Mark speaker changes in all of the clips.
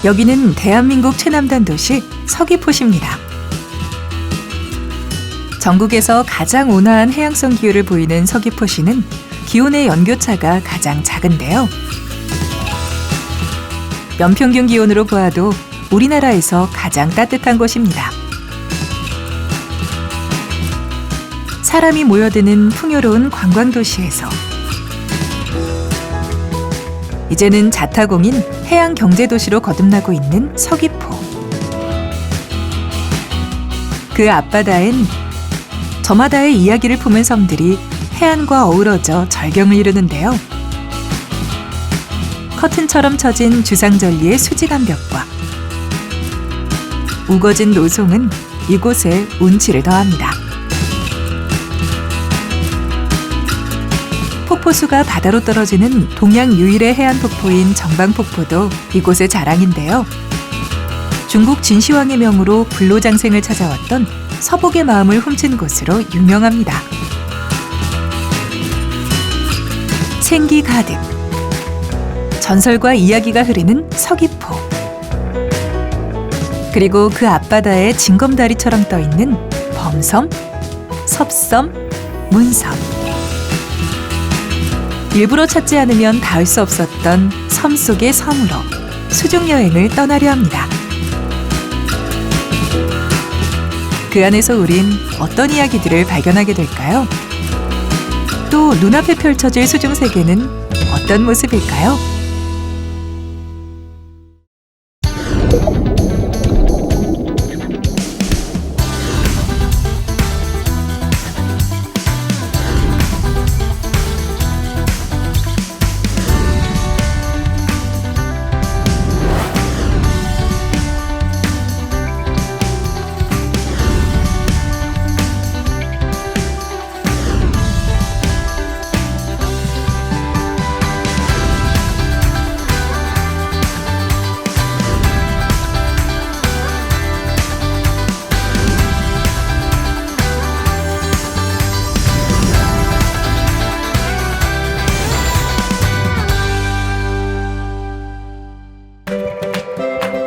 Speaker 1: 여기는 대한민국 최남단 도시 서귀포시입니다. 전국에서 가장 온화한 해양성 기후를 보이는 서귀포시는 기온의 연교차가 가장 작은데요. 연평균 기온으로 보아도 우리나라에서 가장 따뜻한 곳입니다. 사람이 모여드는 풍요로운 관광도시에서 이제는 자타공인 해양경제도시로 거듭나고 있는 서귀포. 그 앞바다엔 저마다의 이야기를 품은 섬들이 해안과 어우러져 절경을 이루는데요. 커튼처럼 쳐진 주상절리의 수직한 벽과 우거진 노송은 이곳에 운치를 더합니다. 폭포수가 바다로 떨어지는 동양 유일의 해안 폭포인 정방폭포도 이곳의 자랑인데요. 중국 진시황의 명으로 불로장생을 찾아왔던 서복의 마음을 훔친 곳으로 유명합니다. 생기 가득, 전설과 이야기가 흐르는 서귀포. 그리고 그 앞바다에 징검다리처럼 떠있는 범섬, 섭섬, 문섬. 일부러 찾지 않으면 닿을 수 없었던 섬 속의 섬으로 수중여행을 떠나려 합니다. 그 안에서 우린 어떤 이야기들을 발견하게 될까요? 또 눈앞에 펼쳐질 수중세계는 어떤 모습일까요?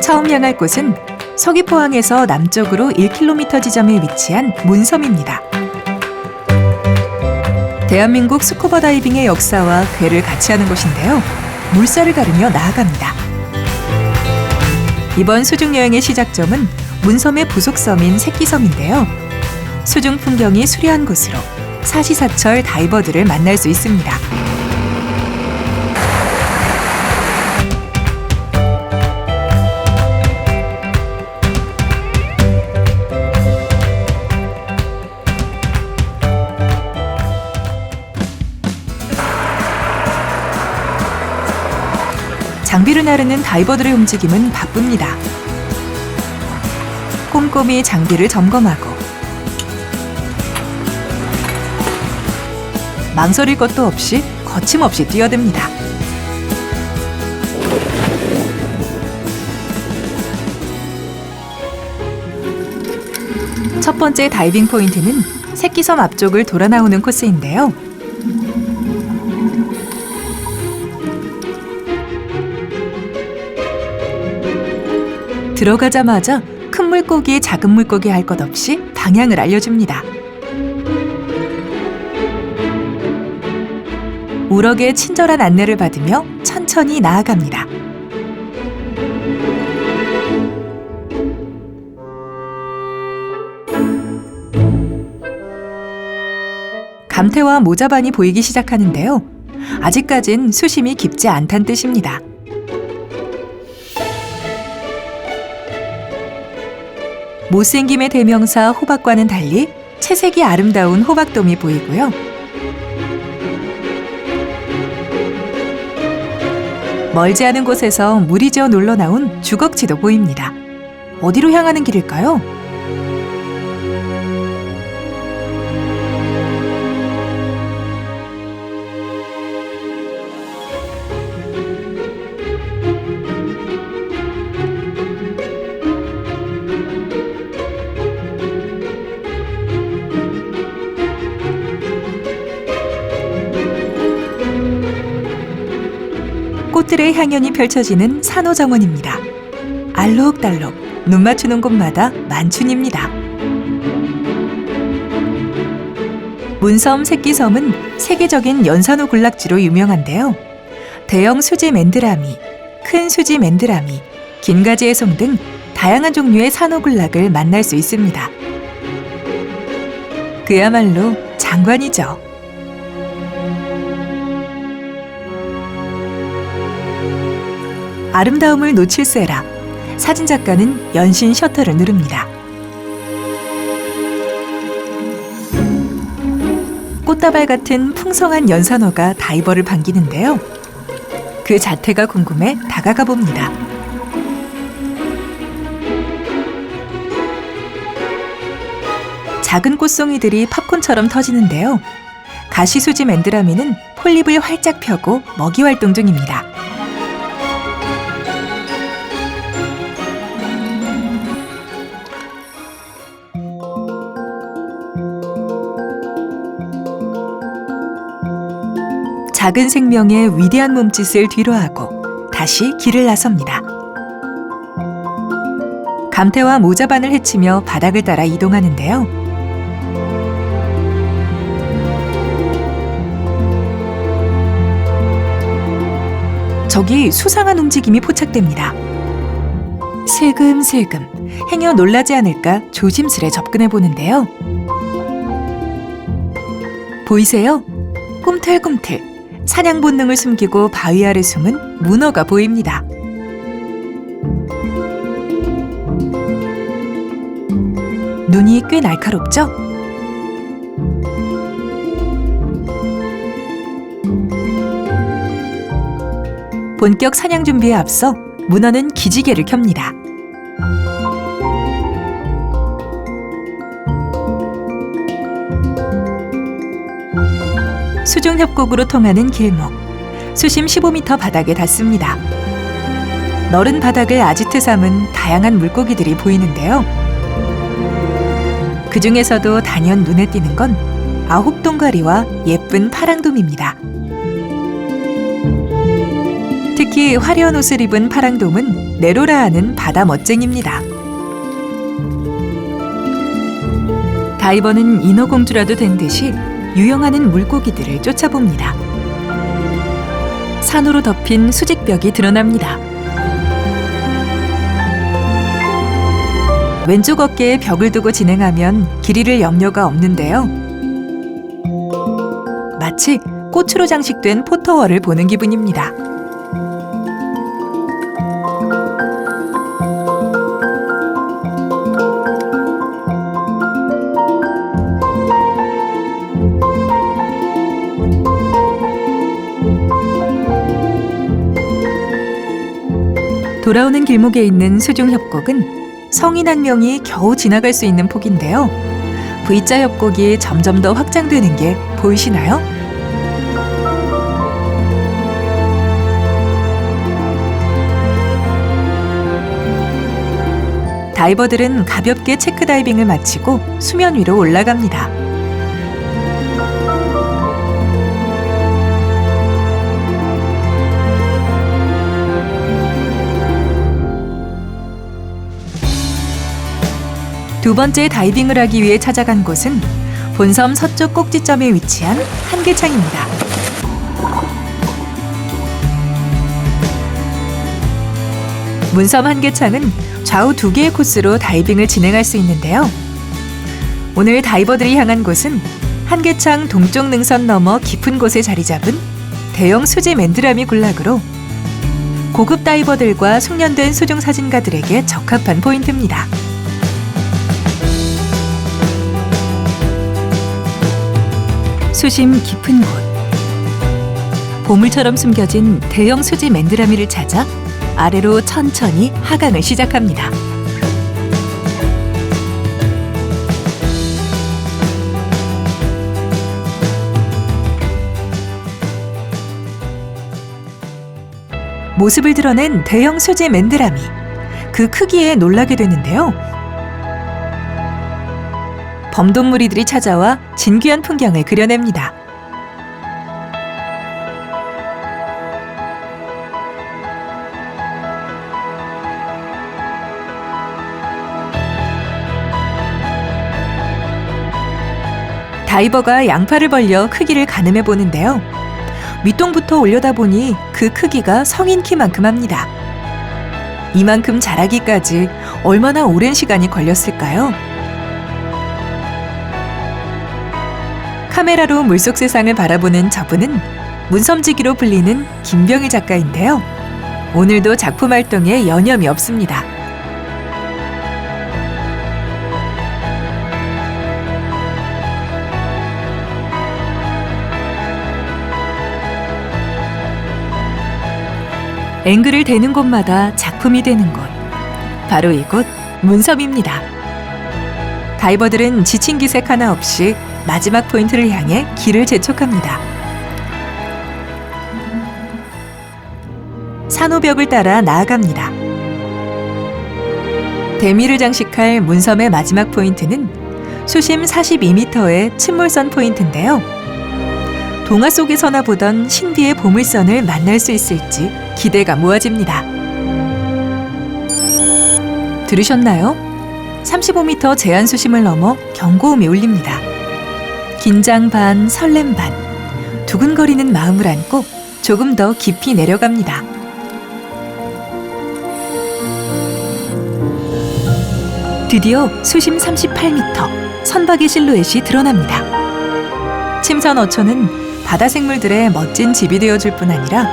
Speaker 1: 처음 향할 곳은 서귀포항에서 남쪽으로 1km 지점에 위치한 문섬입니다. 대한민국 스쿠버 다이빙의 역사와 궤를 같이 하는 곳인데요. 물살을 가르며 나아갑니다. 이번 수중여행의 시작점은 문섬의 부속섬인 새끼섬인데요. 수중 풍경이 수려한 곳으로 사시사철 다이버들을 만날 수 있습니다. 장비를 나르는 다이버들의 움직임은 바쁩니다. 꼼꼼히 장비를 점검하고 망설일 것도 없이 거침없이 뛰어듭니다. 첫 번째 다이빙 포인트는 새끼섬 앞쪽을 돌아 나오는 코스인데요. 들어가자마자 큰 물고기, 작은 물고기 할 것 없이 방향을 알려줍니다. 우럭의 친절한 안내를 받으며 천천히 나아갑니다. 감태와 모자반이 보이기 시작하는데요. 아직까진 수심이 깊지 않다는 뜻입니다. 못생김의 대명사 호박과는 달리 채색이 아름다운 호박돔이 보이고요. 멀지 않은 곳에서 물이 지어 놀러 나온 주걱지도 보입니다. 어디로 향하는 길일까요? 꽃들의 향연이 펼쳐지는 산호정원입니다. 알록달록 눈 맞추는 곳마다 만춘입니다. 문섬 새끼섬은 세계적인 연산호 군락지로 유명한데요. 대형 수지 맨드라미, 큰 수지 맨드라미, 긴가지 해송 등 다양한 종류의 산호 군락을 만날 수 있습니다. 그야말로 장관이죠. 아름다움을 놓칠세라. 사진작가는 연신 셔터를 누릅니다. 꽃다발 같은 풍성한 연산호가 다이버를 반기는데요. 그 자태가 궁금해 다가가 봅니다. 작은 꽃송이들이 팝콘처럼 터지는데요. 가시수지 맨드라미는 폴립을 활짝 펴고 먹이 활동 중입니다. 작은 생명의 위대한 몸짓을 뒤로하고 다시 길을 나섭니다. 감태와 모자반을 헤치며 바닥을 따라 이동하는데요. 저기 수상한 움직임이 포착됩니다. 슬금슬금 행여 놀라지 않을까 조심스레 접근해 보는데요. 보이세요? 꿈틀꿈틀 사냥 본능을 숨기고 바위 아래 숨은 문어가 보입니다. 눈이 꽤 날카롭죠? 본격 사냥 준비에 앞서 문어는 기지개를 켭니다. 수중협곡으로 통하는 길목, 수심 15m 바닥에 닿습니다. 너른 바닥을 아지트 삼은 다양한 물고기들이 보이는데요. 그 중에서도 단연 눈에 띄는 건 아홉동가리와 예쁜 파랑돔입니다. 특히 화려한 옷을 입은 파랑돔은 네로라 하는 바다 멋쟁입니다. 다이버는 인어공주라도 된 듯이 유영하는 물고기들을 쫓아봅니다. 산호로 덮인 수직벽이 드러납니다. 왼쪽 어깨에 벽을 두고 진행하면 길 잃을 염려가 없는데요. 마치 꽃으로 장식된 포토월을 보는 기분입니다. 돌아오는 길목에 있는 수중협곡은 성인 한 명이 겨우 지나갈 수 있는 폭인데요. V자 협곡이 점점 더 확장되는 게 보이시나요? 다이버들은 가볍게 체크 다이빙을 마치고 수면 위로 올라갑니다. 두 번째 다이빙을 하기 위해 찾아간 곳은 본섬 서쪽 꼭지점에 위치한 한계창입니다. 문섬 한계창은 좌우 두 개의 코스로 다이빙을 진행할 수 있는데요. 오늘 다이버들이 향한 곳은 한계창 동쪽 능선 너머 깊은 곳에 자리 잡은 대형 수지 맨드라미 군락으로 고급 다이버들과 숙련된 수중 사진가들에게 적합한 포인트입니다. 수심 깊은 곳, 보물처럼 숨겨진 대형 수지 맨드라미를 찾아 아래로 천천히 하강을 시작합니다. 모습을 드러낸 대형 수지 맨드라미, 그 크기에 놀라게 되는데요. 범동무리들이 찾아와 진귀한 풍경을 그려냅니다. 다이버가 양팔을 벌려 크기를 가늠해 보는데요. 밑동부터 올려다보니 그 크기가 성인 키만큼 합니다. 이만큼 자라기까지 얼마나 오랜 시간이 걸렸을까요? 카메라로 물속 세상을 바라보는 저분은 문섬지기로 불리는 김병희 작가인데요. 오늘도 작품 활동에 여념이 없습니다. 앵글을 대는 곳마다 작품이 되는 곳. 바로 이곳 문섬입니다. 다이버들은 지친 기색 하나 없이 마지막 포인트를 향해 길을 재촉합니다. 산호벽을 따라 나아갑니다. 대미를 장식할 문섬의 마지막 포인트는 수심 42m의 침몰선 포인트인데요. 동화 속에서나 보던 신비의 보물선을 만날 수 있을지 기대가 모아집니다. 들으셨나요? 35m 제한 수심을 넘어 경고음이 울립니다. 긴장 반, 설렘 반, 두근거리는 마음을 안고 조금 더 깊이 내려갑니다. 드디어 수심 38m, 선박의 실루엣이 드러납니다. 침선 어초는 바다 생물들의 멋진 집이 되어줄 뿐 아니라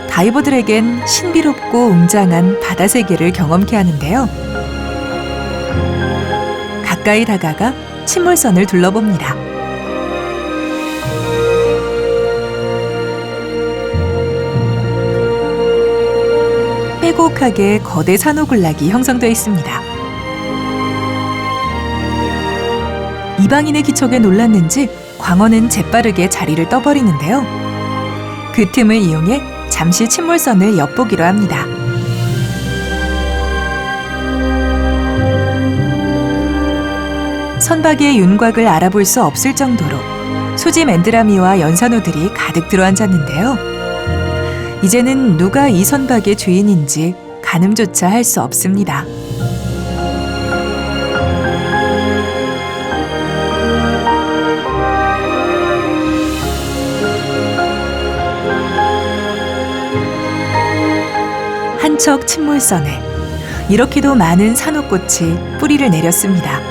Speaker 1: 다이버들에겐 신비롭고 웅장한 바다 세계를 경험케 하는데요. 가까이 다가가 침몰선을 둘러봅니다. 빼곡하게 거대 산호군락이 형성되어 있습니다. 이방인의 기척에 놀랐는지 광어는 재빠르게 자리를 떠버리는데요. 그 틈을 이용해 잠시 침몰선을 엿보기로 합니다. 선박의 윤곽을 알아볼 수 없을 정도로 소지 맨드라미와 연산호들이 가득 들어앉았는데요. 이제는 누가 이 선박의 주인인지 가늠조차 할 수 없습니다. 한 척 침몰선에 이렇게도 많은 산호꽃이 뿌리를 내렸습니다.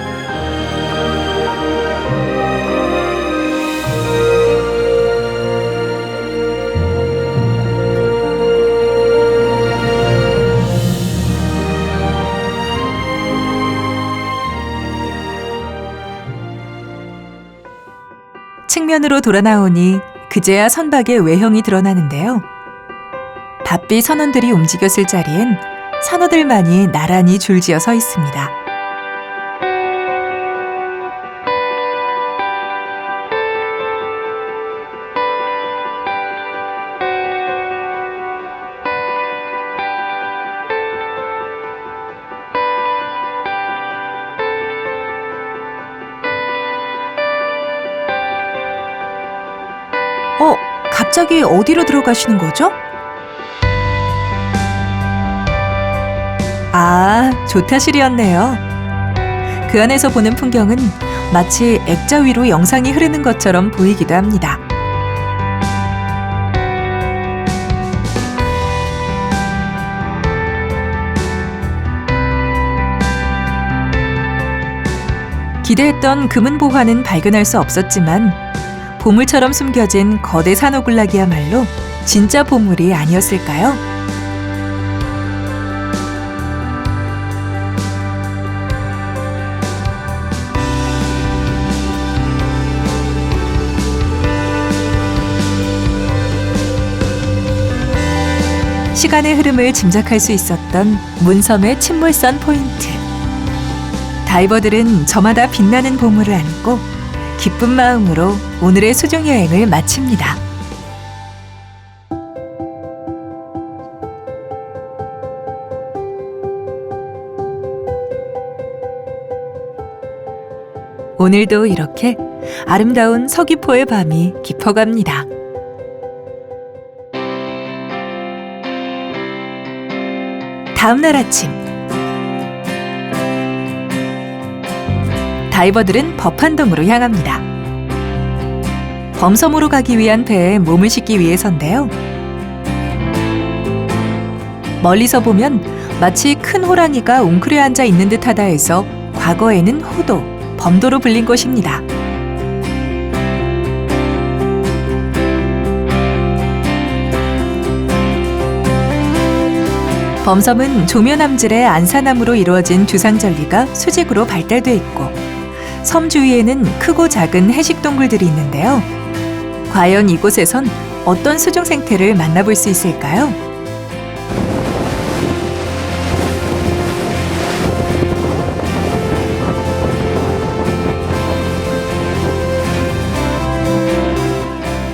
Speaker 1: 측면으로 돌아 나오니 그제야 선박의 외형이 드러나는데요. 바삐 선원들이 움직였을 자리엔 산호들만이 나란히 줄지어 서 있습니다. 갑자기 어디로 들어가시는 거죠? 아, 조타실이었네요. 그 안에서 보는 풍경은 마치 액자 위로 영상이 흐르는 것처럼 보이기도 합니다. 기대했던 금은보화는 발견할 수 없었지만 보물처럼 숨겨진 거대 산호군락이야말로 진짜 보물이 아니었을까요? 시간의 흐름을 짐작할 수 있었던 문섬의 침몰선 포인트. 다이버들은 저마다 빛나는 보물을 안고 기쁜 마음으로 오늘의 수중 여행을 마칩니다. 오늘도 이렇게 아름다운 서귀포의 밤이 깊어갑니다. 다음 날 아침, 다이버들은 법한동으로 향합니다. 범섬으로 가기 위한 배에 몸을 싣기 위해서인데요. 멀리서 보면 마치 큰 호랑이가 웅크려 앉아 있는 듯하다 해서 과거에는 호도, 범도로 불린 곳입니다. 범섬은 조면암질의 안산암으로 이루어진 주상절리가 수직으로 발달돼 있고 섬 주위에는 크고 작은 해식 동굴들이 있는데요. 과연 이곳에선 어떤 수중 생태를 만나볼 수 있을까요?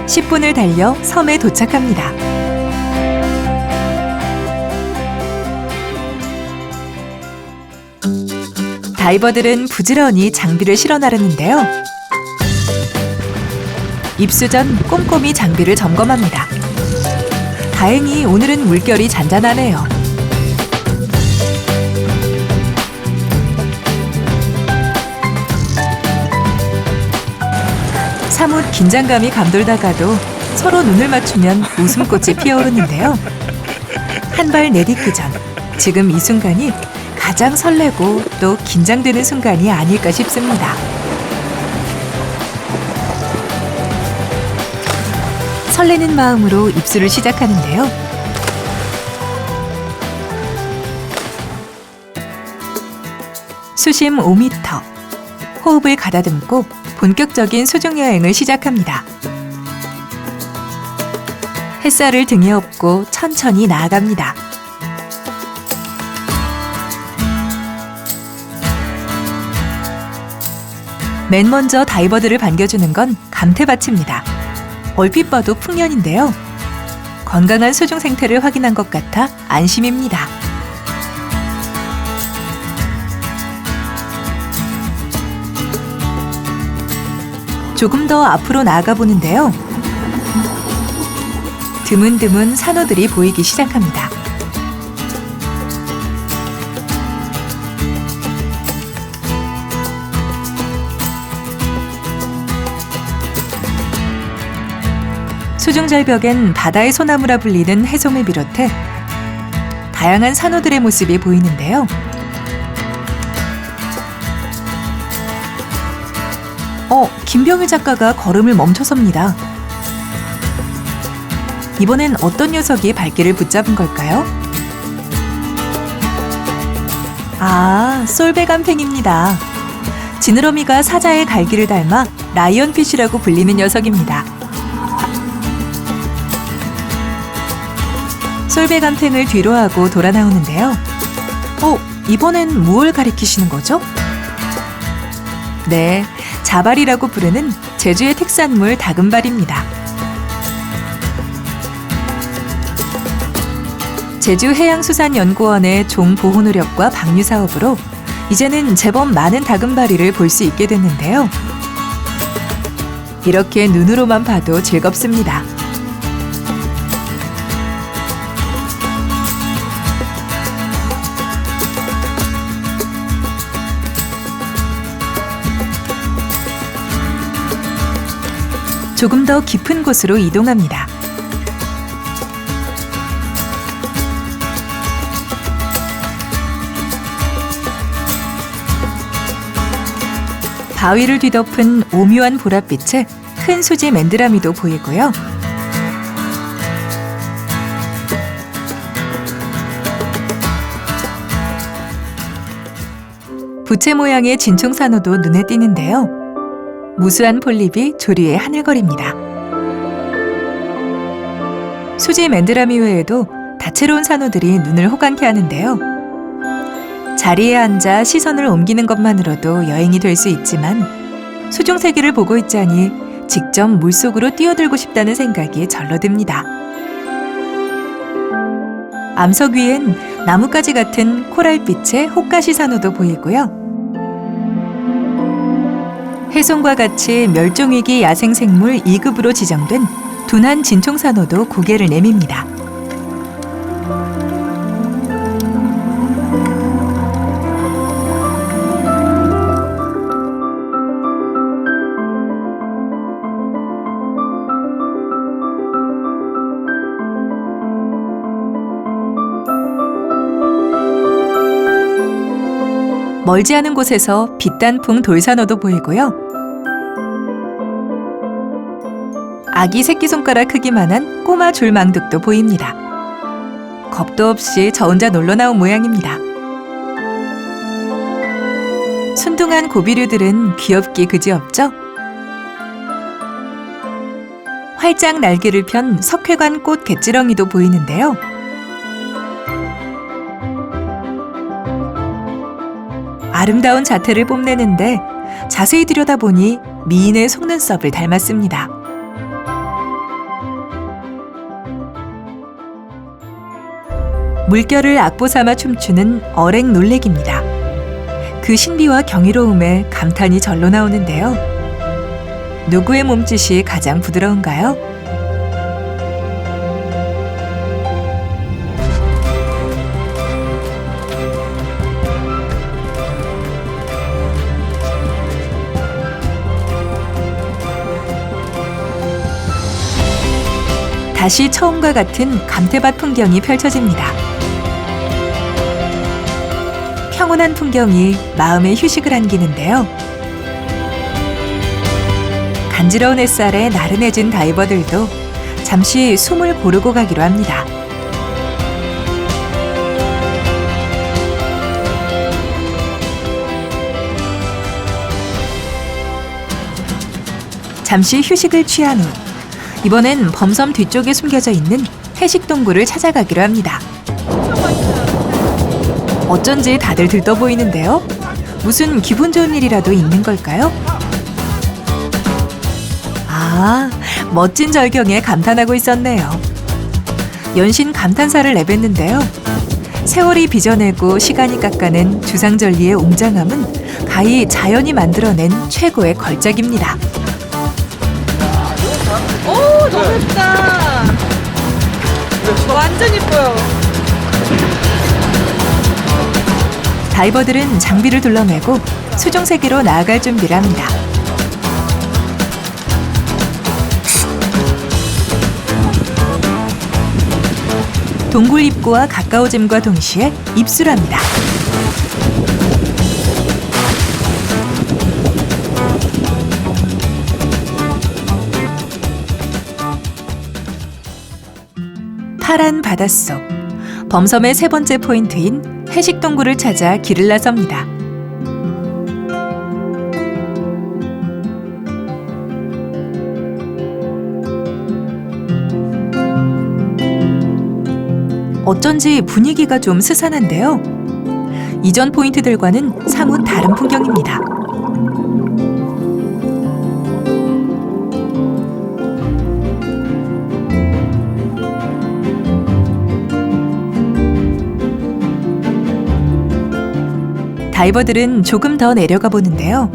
Speaker 1: (10분을) 달려 섬에 도착합니다. 다이버들은 부지런히 장비를 실어 나르는데요. 입수 전 꼼꼼히 장비를 점검합니다. 다행히 오늘은 물결이 잔잔하네요. 사뭇 긴장감이 감돌다가도 서로 눈을 맞추면 웃음꽃이 피어오르는데요. 한 발 내딛기 전 지금 이 순간이 가장 설레고 또 긴장되는 순간이 아닐까 싶습니다. 설레는 마음으로 입수를 시작하는데요. 수심 5m, 호흡을 가다듬고 본격적인 수중 여행을 시작합니다. 햇살을 등에 업고 천천히 나아갑니다. 맨 먼저 다이버들을 반겨주는 건 감태밭입니다. 얼핏 봐도 풍년인데요. 건강한 수중 생태를 확인한 것 같아 안심입니다. 조금 더 앞으로 나아가 보는데요. 드문드문 산호들이 보이기 시작합니다. 수중절벽엔 바다의 소나무라 불리는 해송을 비롯해 다양한 산호들의 모습이 보이는데요. 김병일 작가가 걸음을 멈춰섭니다. 이번엔 어떤 녀석이 발길을 붙잡은 걸까요? 아, 솔배간팽입니다. 지느러미가 사자의 갈기를 닮아 라이언피쉬라고 불리는 녀석입니다. 솔배간팽을 뒤로 하고 돌아 나오는데요. 이번엔 무엇을 가리키시는 거죠? 네, 자발이라고 부르는 제주의 특산물 다금발입니다. 제주해양수산연구원의 종 보호 노력과 방류 사업으로 이제는 제법 많은 다금바리를 볼 수 있게 됐는데요. 이렇게 눈으로만 봐도 즐겁습니다. 조금 더 깊은 곳으로 이동합니다. 바위를 뒤덮은 오묘한 보랏빛에 큰 수지 맨드라미도 보이고요. 부채 모양의 진충산호도 눈에 띄는데요. 무수한 폴립이 조리에 하늘거립니다. 수지 맨드라미 외에도 다채로운 산호들이 눈을 호강케 하는데요. 자리에 앉아 시선을 옮기는 것만으로도 여행이 될 수 있지만 수중 세계를 보고 있자니 직접 물속으로 뛰어들고 싶다는 생각이 절로 듭니다. 암석 위엔 나뭇가지 같은 코랄빛의 호카시 산호도 보이고요. 해송과 같이 멸종위기 야생생물 2급으로 지정된 둔한 진충산호도 고개를 내밉니다. 멀지 않은 곳에서 빛단풍 돌산호도 보이고요. 아기 새끼손가락 크기만한 꼬마 줄망둑도 보입니다. 겁도 없이 저 혼자 놀러 나온 모양입니다. 순둥한 고비류들은 귀엽기 그지없죠? 활짝 날개를 편 석회관 꽃 개찌렁이도 보이는데요. 아름다운 자태를 뽐내는데 자세히 들여다보니 미인의 속눈썹을 닮았습니다. 물결을 악보 삼아 춤추는 어랭 놀래기입니다. 그 신비와 경이로움에 감탄이 절로 나오는데요. 누구의 몸짓이 가장 부드러운가요? 다시 처음과 같은 감태밭 풍경이 펼쳐집니다. 평온한 풍경이 마음에 휴식을 안기는데요. 간지러운 햇살에 나른해진 다이버들도 잠시 숨을 고르고 가기로 합니다. 잠시 휴식을 취한 후 이번엔 범섬 뒤쪽에 숨겨져 있는 해식 동굴을 찾아가기로 합니다. 어쩐지 다들 들떠 보이는데요. 무슨 기분 좋은 일이라도 있는 걸까요? 아, 멋진 절경에 감탄하고 있었네요. 연신 감탄사를 내뱉는데요. 세월이 빚어내고 시간이 깎아낸 주상절리의 웅장함은 가히 자연이 만들어낸 최고의 걸작입니다.
Speaker 2: 오, 너무 예쁘다. 완전 예뻐요.
Speaker 1: 다이버들은 장비를 둘러매고 수중세계로 나아갈 준비를 합니다. 동굴 입구와 가까워짐과 동시에 입수합니다. 파란 바닷속, 범섬의 세 번째 포인트인 해식 동굴을 찾아 길을 나섭니다. 어쩐지 분위기가 좀 스산한데요. 이전 포인트들과는 사뭇 다른 풍경입니다. 다이버들은 조금 더 내려가 보는데요.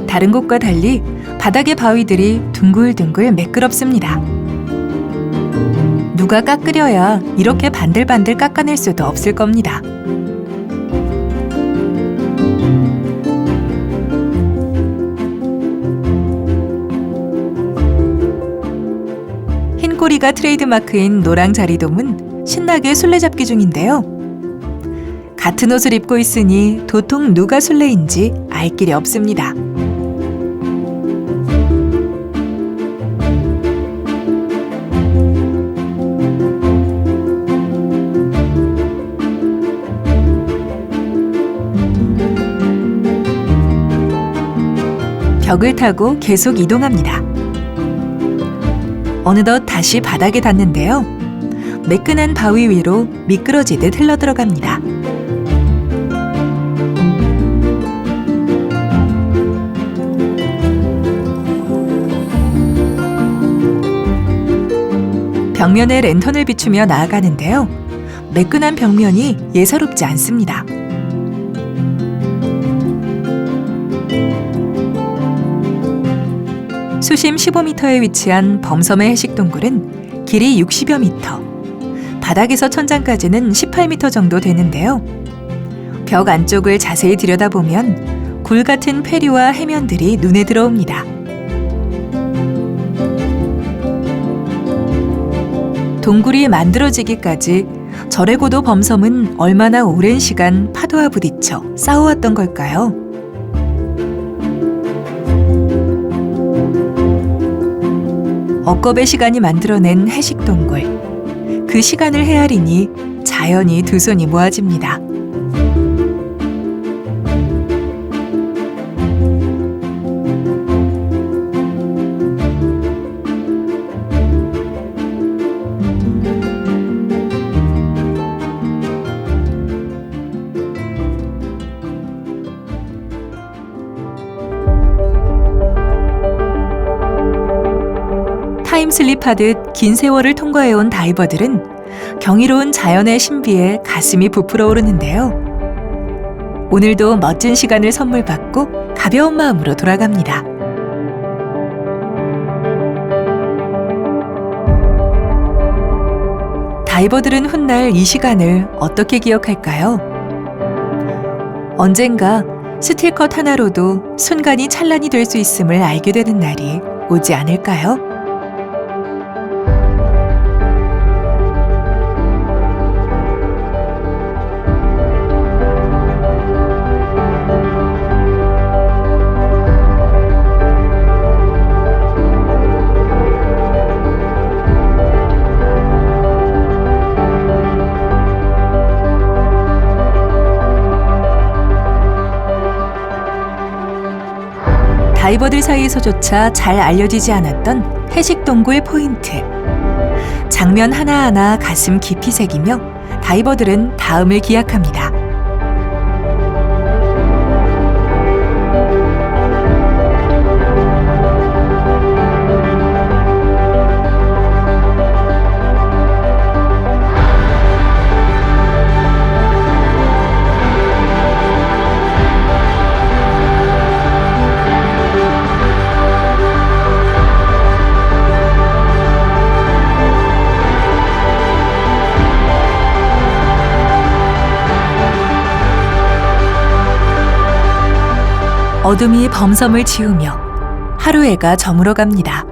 Speaker 1: 다른 곳과 달리 바닥의 바위들이 둥글둥글 매끄럽습니다. 누가 깎으려야 이렇게 반들반들 깎아낼 수도 없을 겁니다. 흰 꼬리가 트레이드마크인 노랑자리돔은 신나게 술래잡기 중인데요. 같은 옷을 입고 있으니 도통 누가 술래인지 알 길이 없습니다. 벽을 타고 계속 이동합니다. 어느덧 다시 바닥에 닿는데요. 매끈한 바위 위로 미끄러지듯 흘러들어갑니다. 벽면에 랜턴을 비추며 나아가는데요. 매끈한 벽면이 예사롭지 않습니다. 수심 15m에 위치한 범섬의 해식동굴은 길이 60여 미터, 바닥에서 천장까지는 18m 정도 되는데요. 벽 안쪽을 자세히 들여다보면 굴 같은 페류와 해면들이 눈에 들어옵니다. 동굴이 만들어지기까지 절에고도 범섬은 얼마나 오랜 시간 파도와 부딪혀 싸워왔던 걸까요? 억겁의 시간이 만들어낸 해식동굴. 그 시간을 헤아리니 자연히 두 손이 모아집니다. 타임슬립하듯 긴 세월을 통과해온 다이버들은 경이로운 자연의 신비에 가슴이 부풀어 오르는데요. 오늘도 멋진 시간을 선물 받고 가벼운 마음으로 돌아갑니다. 다이버들은 훗날 이 시간을 어떻게 기억할까요? 언젠가 스틸컷 하나로도 순간이 찬란히 될 수 있음을 알게 되는 날이 오지 않을까요? 다이버들 사이에서조차 잘 알려지지 않았던 해식동굴 포인트. 장면 하나하나 가슴 깊이 새기며 다이버들은 다음을 기약합니다. 어둠이 범섬을 지우며 하루해가 저물어갑니다.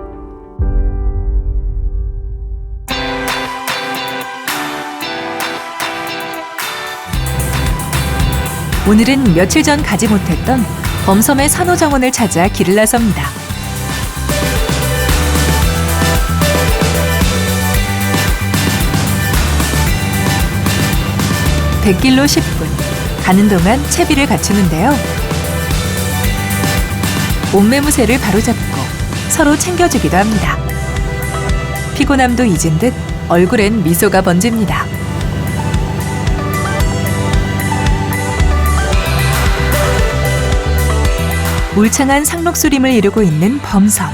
Speaker 1: 오늘은 며칠 전 가지 못했던 범섬의 산호정원을 찾아 길을 나섭니다. 백길로 10분, 가는 동안 채비를 갖추는데요. 옷매무새를 바로잡고 서로 챙겨주기도 합니다. 피곤함도 잊은 듯 얼굴엔 미소가 번집니다. 울창한 상록수림을 이루고 있는 범섬.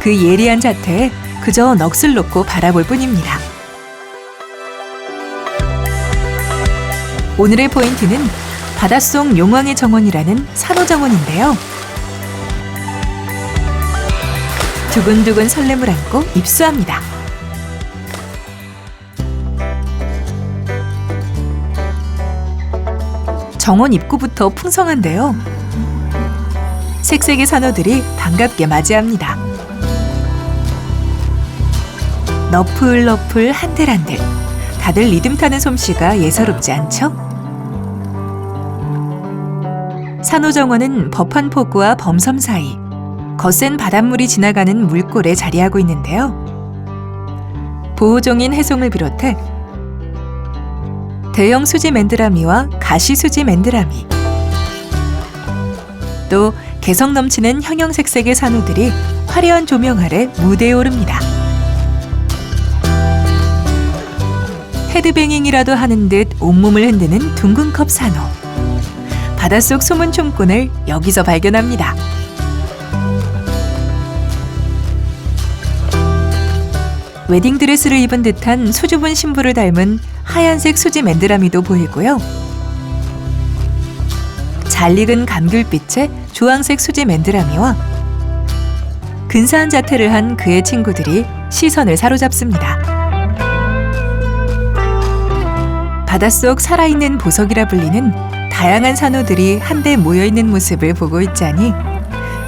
Speaker 1: 그 예리한 자태에 그저 넋을 놓고 바라볼 뿐입니다. 오늘의 포인트는 바닷속 용왕의 정원이라는 산호정원인데요. 두근두근 설렘을 안고 입수합니다. 정원 입구부터 풍성한데요. 색색의 산호들이 반갑게 맞이합니다. 너풀너풀 한들한들, 다들 리듬 타는 솜씨가 예사롭지 않죠? 산호정원은 법한포구와 범섬 사이 거센 바닷물이 지나가는 물골에 자리하고 있는데요. 보호종인 해송을 비롯해 대형 수지 맨드라미와 가시 수지 맨드라미, 또 개성 넘치는 형형색색의 산호들이 화려한 조명 아래 무대에 오릅니다. 헤드뱅잉이라도 하는 듯 온몸을 흔드는 둥근컵 산호. 바닷속 숨은 춤꾼을 여기서 발견합니다. 웨딩드레스를 입은 듯한 수줍은 신부를 닮은 하얀색 수지 맨드라미도 보이고요. 잘 익은 감귤빛의 주황색 수지 맨드라미와 근사한 자태를 한 그의 친구들이 시선을 사로잡습니다. 바닷속 살아있는 보석이라 불리는 다양한 산호들이 한데 모여있는 모습을 보고 있자니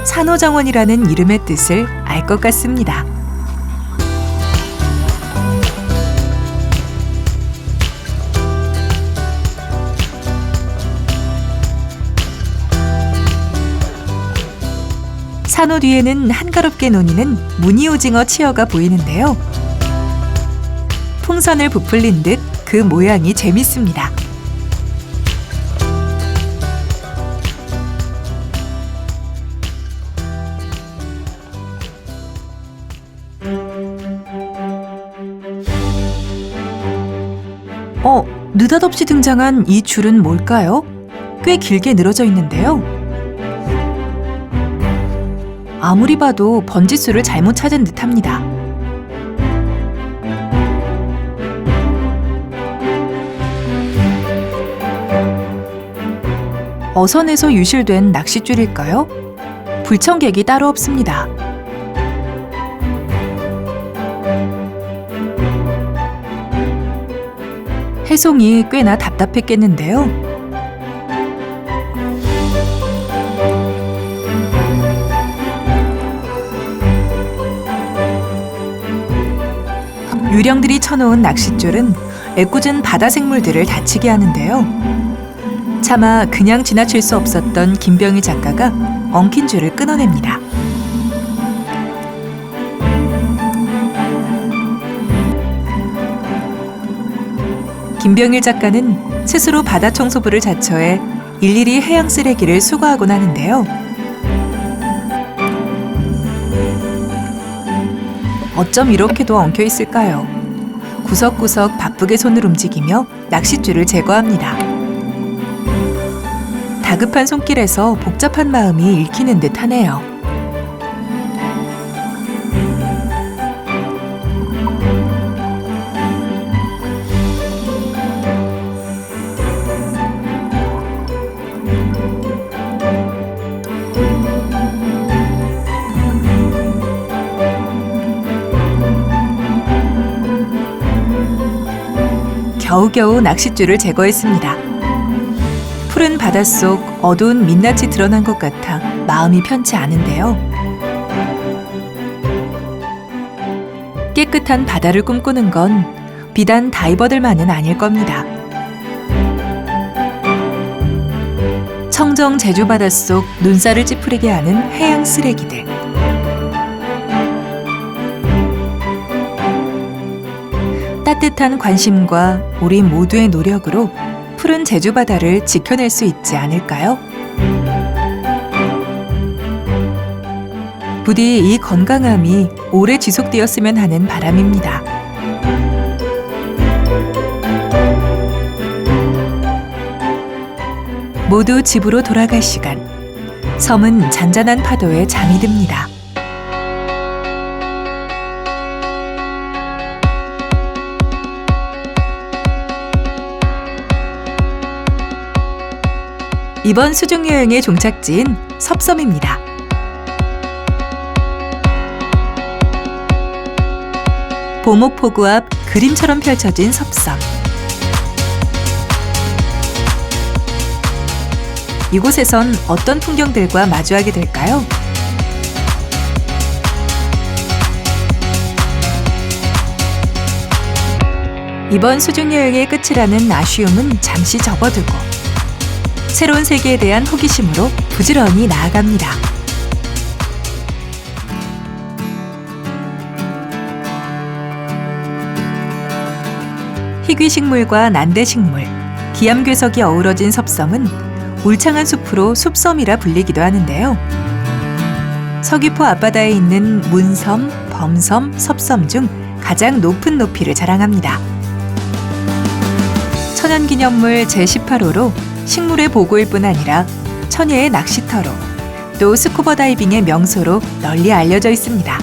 Speaker 1: 산호정원이라는 이름의 뜻을 알 것 같습니다. 산호 뒤에는 한가롭게 논이는 무늬오징어 치어가 보이는데요. 풍선을 부풀린 듯 그 모양이 재밌습니다. 느닷없이 등장한 이 줄은 뭘까요? 꽤 길게 늘어져 있는데요. 아무리 봐도 번지수를 잘못 찾은 듯합니다. 어선에서 유실된 낚싯줄일까요? 불청객이 따로 없습니다. 해송이 꽤나 답답했겠는데요. 유령들이 쳐놓은 낚싯줄은 애꿎은 바다 생물들을 다치게 하는데요. 차마 그냥 지나칠 수 없었던 김병희 작가가 엉킨 줄을 끊어냅니다. 김병일 작가는 스스로 바다 청소부를 자처해 일일이 해양 쓰레기를 수거하곤 하는데요. 어쩜 이렇게도 엉켜 있을까요? 구석구석 바쁘게 손을 움직이며 낚싯줄을 제거합니다. 다급한 손길에서 복잡한 마음이 읽히는 듯 하네요. 겨우겨우 낚싯줄을 제거했습니다. 푸른 바닷속 어두운 민낯이 드러난 것 같아 마음이 편치 않은데요. 깨끗한 바다를 꿈꾸는 건 비단 다이버들만은 아닐 겁니다. 청정 제주 바닷속 눈살을 찌푸리게 하는 해양 쓰레기들. 따뜻한 관심과 우리 모두의 노력으로 푸른 제주 바다를 지켜낼 수 있지 않을까요? 부디 이 건강함이 오래 지속되었으면 하는 바람입니다. 모두 집으로 돌아갈 시간. 섬은 잔잔한 파도에 잠이 듭니다. 이번 수중여행의 종착지인 섭섬입니다. 보목포구 앞 그림처럼 펼쳐진 섭섬. 이곳에선 어떤 풍경들과 마주하게 될까요? 이번 수중여행의 끝이라는 아쉬움은 잠시 접어두고 새로운 세계에 대한 호기심으로 부지런히 나아갑니다. 희귀식물과 난대식물, 기암괴석이 어우러진 섭섬은 울창한 숲으로 숲섬이라 불리기도 하는데요. 서귀포 앞바다에 있는 문섬, 범섬, 섭섬 중 가장 높은 높이를 자랑합니다. 천연기념물 제18호로 식물의 보고일 뿐 아니라 천혜의 낚시터로 또 스쿠버 다이빙의 명소로 널리 알려져 있습니다.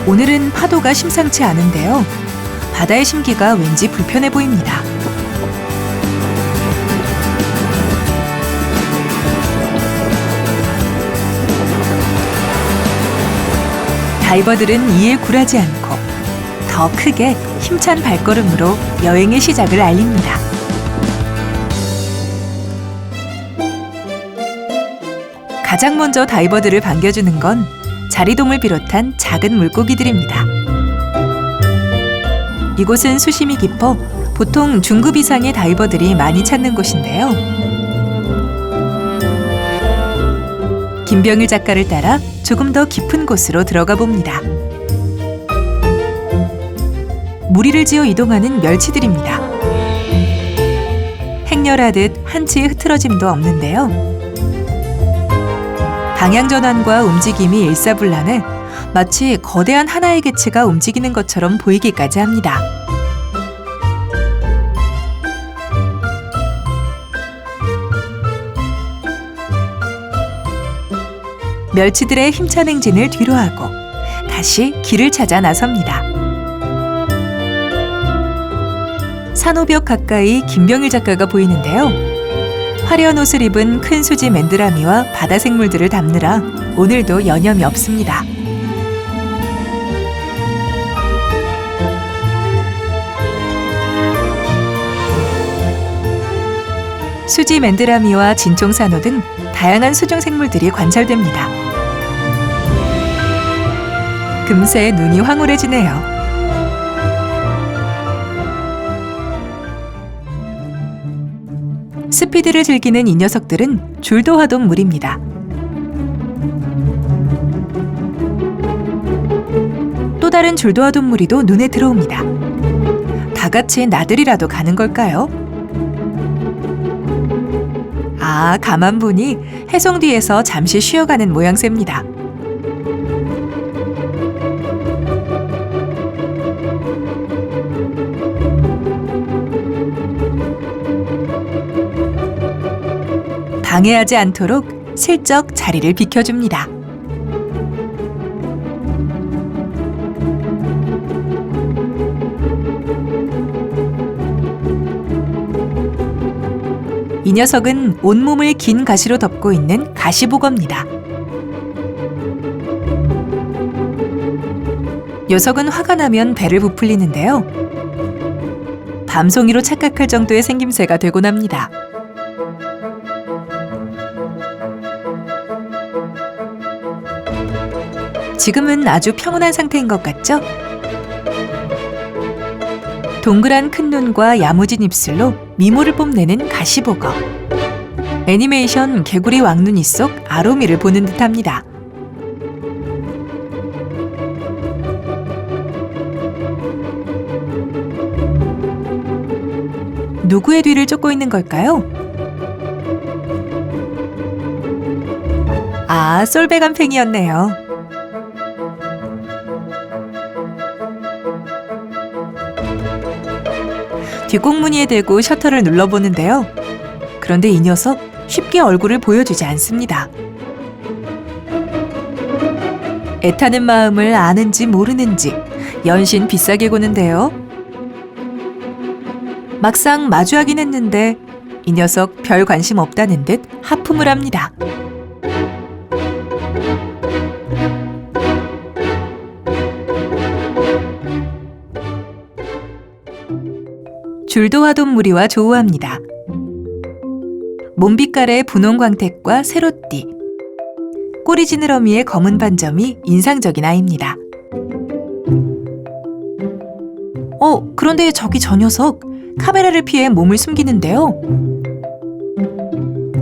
Speaker 1: 오늘은 파도가 심상치 않은데요. 바다의 심기가 왠지 불편해 보입니다. 다이버들은 이에 굴하지 않고 더 크게 힘찬 발걸음으로 여행의 시작을 알립니다. 가장 먼저 다이버들을 반겨주는 건 자리돔을 비롯한 작은 물고기들입니다. 이곳은 수심이 깊어 보통 중급 이상의 다이버들이 많이 찾는 곳인데요. 김병일 작가를 따라 조금 더 깊은 곳으로 들어가 봅니다. 무리를 지어 이동하는 멸치들입니다. 행렬하듯 한치의 흐트러짐도 없는데요. 방향 전환과 움직임이 일사불란해 마치 거대한 하나의 개체가 움직이는 것처럼 보이기까지 합니다. 멸치들의 힘찬 행진을 뒤로하고 다시 길을 찾아 나섭니다. 산호벽 가까이 김병일 작가가 보이는데요. 화려한 옷을 입은 큰 수지 맨드라미와 바다 생물들을 담느라 오늘도 여념이 없습니다. 수지 맨드라미와 진총산호 등 다양한 수중 생물들이 관찰됩니다. 금세 눈이 황홀해지네요. 스피드를 즐기는 이 녀석들은 줄도하돈 물입니다. 또 다른 줄도하돈 무리도 눈에 들어옵니다. 다 같이 나들이라도 가는 걸까요? 아, 가만 보니 해송 뒤에서 잠시 쉬어가는 모양새입니다. 방해하지 않도록 슬쩍 자리를 비켜줍니다. 이 녀석은 온몸을 긴 가시로 덮고 있는 가시복어입니다. 녀석은 화가 나면 배를 부풀리는데요. 밤송이로 착각할 정도의 생김새가 되곤 합니다. 지금은 아주 평온한 상태인 것 같죠? 동그란 큰 눈과 야무진 입술로 미모를 뽐내는 가시복어. 애니메이션 개구리 왕눈이 속 아로미를 보는 듯합니다. 누구의 뒤를 쫓고 있는 걸까요? 아, 솔배간팽이였네요. 뒷꽁무니에 대고 셔터를 눌러보는데요. 그런데 이 녀석 쉽게 얼굴을 보여주지 않습니다. 애타는 마음을 아는지 모르는지 연신 비싸게 구는데요. 막상 마주하긴 했는데 이 녀석 별 관심 없다는 듯 하품을 합니다. 줄도하돈 무리와 조우합니다. 몸빛깔의 분홍 광택과 세로띠, 꼬리 지느러미의 검은 반점이 인상적인 아이입니다. 그런데 저기 저 녀석 카메라를 피해 몸을 숨기는데요.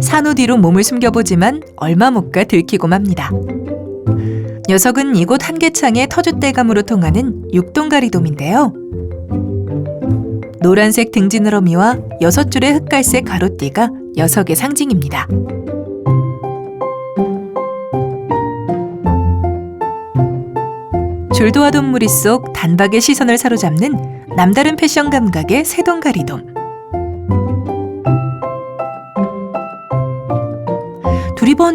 Speaker 1: 산호 뒤로 몸을 숨겨보지만 얼마 못 가 들키고 맙니다. 녀석은 이곳 한계창의 터줏대감으로 통하는 육동가리돔인데요. 노란색 등지느러미와 6줄의 흑갈색 가로띠가 녀석의 상징입니다. 줄도하돈 무리 속 단박의 시선을 사로잡는 남다른 패션 감각의 새동가리돔.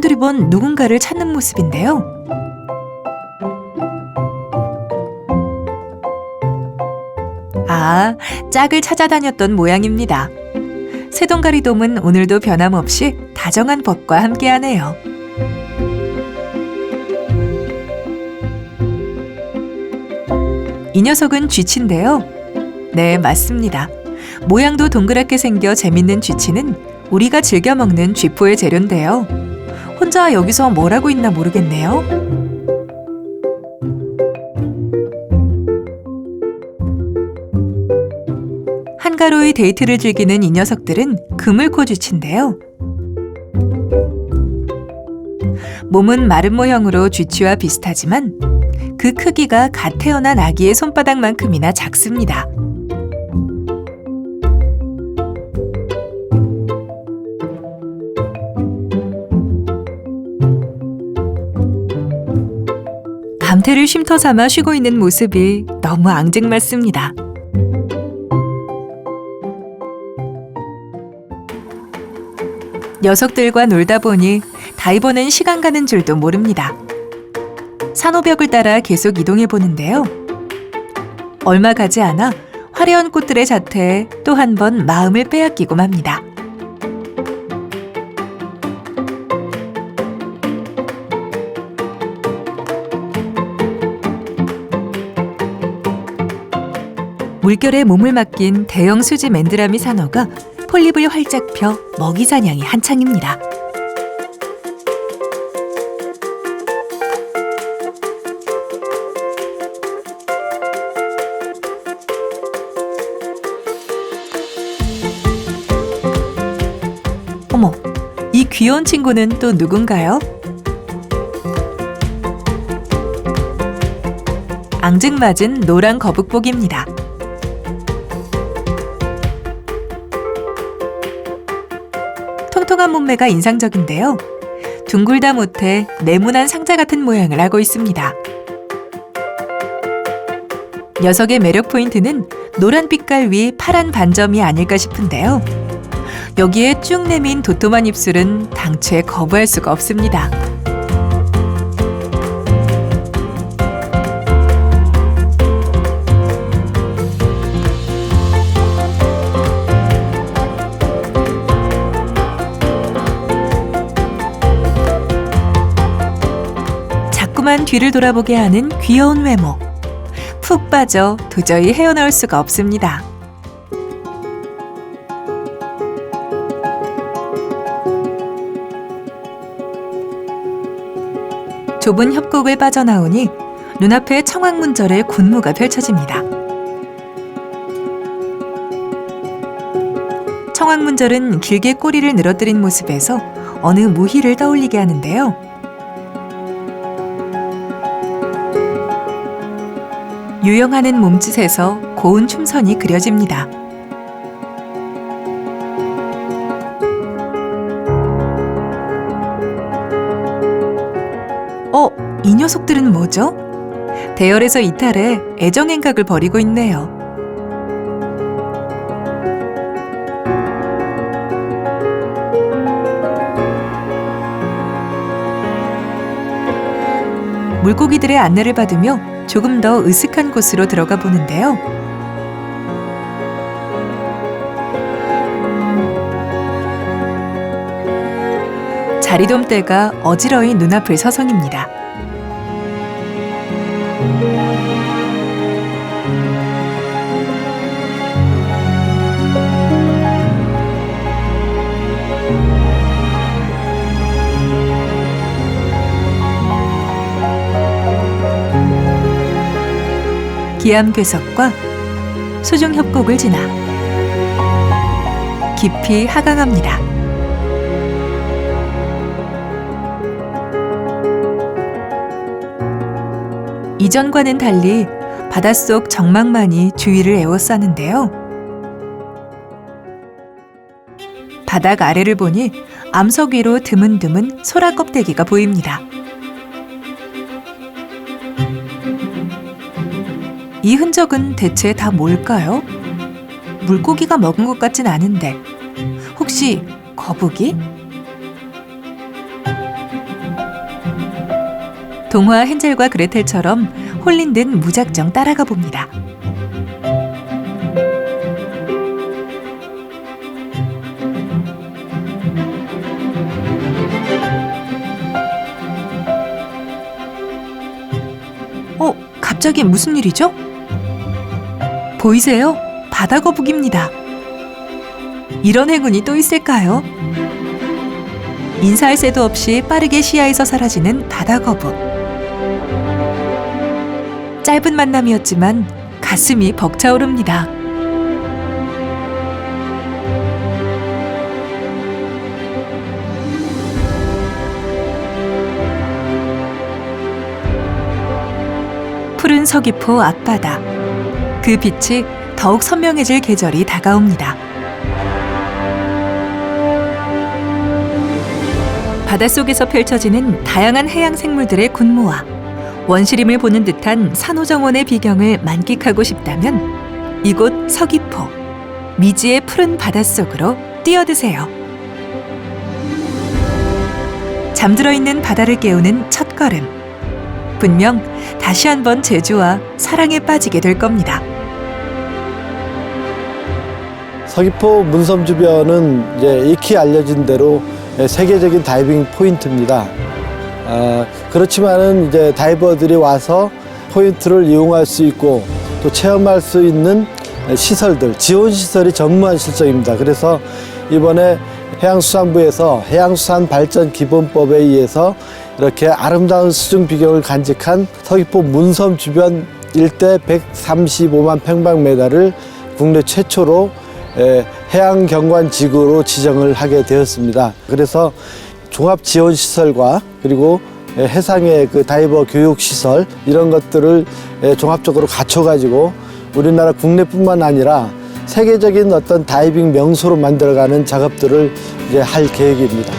Speaker 1: 두리번 누군가를 찾는 모습인데요. 아, 짝을 찾아다녔던 모양입니다. 새동가리돔은 오늘도 변함없이 다정한 법과 함께하네요. 이 녀석은 쥐치인데요. 네, 맞습니다. 모양도 동그랗게 생겨 재밌는 쥐치는 우리가 즐겨 먹는 쥐포의 재료인데요. 혼자 여기서 뭘 하고 있나 모르겠네요. 따로의 데이트를 즐기는 이 녀석들은 그물코쥐치인데요. 몸은 마른 모형으로 쥐치와 비슷하지만 그 크기가 갓 태어난 아기의 손바닥만큼이나 작습니다. 감태를 쉼터 삼아 쉬고 있는 모습이 너무 앙증맞습니다. 녀석들과 놀다 보니 다이버는 시간 가는 줄도 모릅니다. 산호벽을 따라 계속 이동해 보는데요. 얼마 가지 않아 화려한 꽃들의 자태에 또 한 번 마음을 빼앗기고 맙니다. 물결에 몸을 맡긴 대형 수지 맨드라미 산호가 폴립을 활짝 펴 먹이 사냥이 한창입니다. 어머, 이 귀여운 친구는 또 누군가요? 앙증맞은 노란 거북복입니다. 통통한 몸매가 인상적인데요. 둥글다 못해 네모난 상자 같은 모양을 하고 있습니다. 녀석의 매력 포인트는 노란 빛깔 위 파란 반점이 아닐까 싶은데요. 여기에 쭉 내민 도톰한 입술은 당최 거부할 수가 없습니다. 자꾸만 뒤를 돌아보게 하는 귀여운 외모. 푹 빠져 도저히 헤어나올 수가 없습니다. 좁은 협곡을 빠져나오니 눈앞에 청왕문절의 군무가 펼쳐집니다. 청왕문절은 길게 꼬리를 늘어뜨린 모습에서 어느 무희를 떠올리게 하는데요. 유영하는 몸짓에서 고운 춤선이 그려집니다. 이 녀석들은 뭐죠? 대열에서 이탈해 애정행각을 벌이고 있네요. 물고기들의 안내를 받으며 조금 더 으슥한 곳으로 들어가 보는데요. 자리돔떼가 어지러이 눈앞을 서성입니다. 기암괴석과 수중협곡을 지나 깊이 하강합니다. 이전과는 달리 바닷속 정막만이 주위를 에워싸는데요. 바닥 아래를 보니 암석 위로 드문드문 소라 껍데기가 보입니다. 이 흔적은 대체 다 뭘까요? 물고기가 먹은 것 같진 않은데 혹시 거북이? 동화 헨젤과 그레텔처럼 홀린 듯 무작정 따라가 봅니다. 갑자기 무슨 일이죠? 보이세요? 바다거북입니다. 이런 행운이 또 있을까요? 인사할 새도 없이 빠르게 시야에서 사라지는 바다거북. 짧은 만남이었지만 가슴이 벅차오릅니다. 서귀포 앞바다. 그 빛이 더욱 선명해질 계절이 다가옵니다. 바닷속에서 펼쳐지는 다양한 해양 생물들의 군무와 원시림을 보는 듯한 산호정원의 비경을 만끽하고 싶다면 이곳 서귀포, 미지의 푸른 바닷속으로 뛰어드세요. 잠들어 있는 바다를 깨우는 첫걸음. 분명 다시 한번 제주와 사랑에 빠지게 될 겁니다.
Speaker 3: 서귀포 문섬 주변은 이제 익히 알려진 대로 세계적인 다이빙 포인트입니다. 그렇지만은 이제 다이버들이 와서 포인트를 이용할 수 있고 또 체험할 수 있는 시설들, 지원 시설이 전무한 실정입니다. 그래서 이번에 해양수산부에서 해양수산발전기본법에 의해서 이렇게 아름다운 수중 비경을 간직한 서귀포 문섬 주변 일대 135만 평방미터를 국내 최초로 해양경관지구로 지정을 하게 되었습니다. 그래서 종합지원시설과 그리고 해상의 그 다이버 교육시설 이런 것들을 종합적으로 갖춰가지고 우리나라 국내뿐만 아니라 세계적인 어떤 다이빙 명소로 만들어가는 작업들을 이제 할 계획입니다.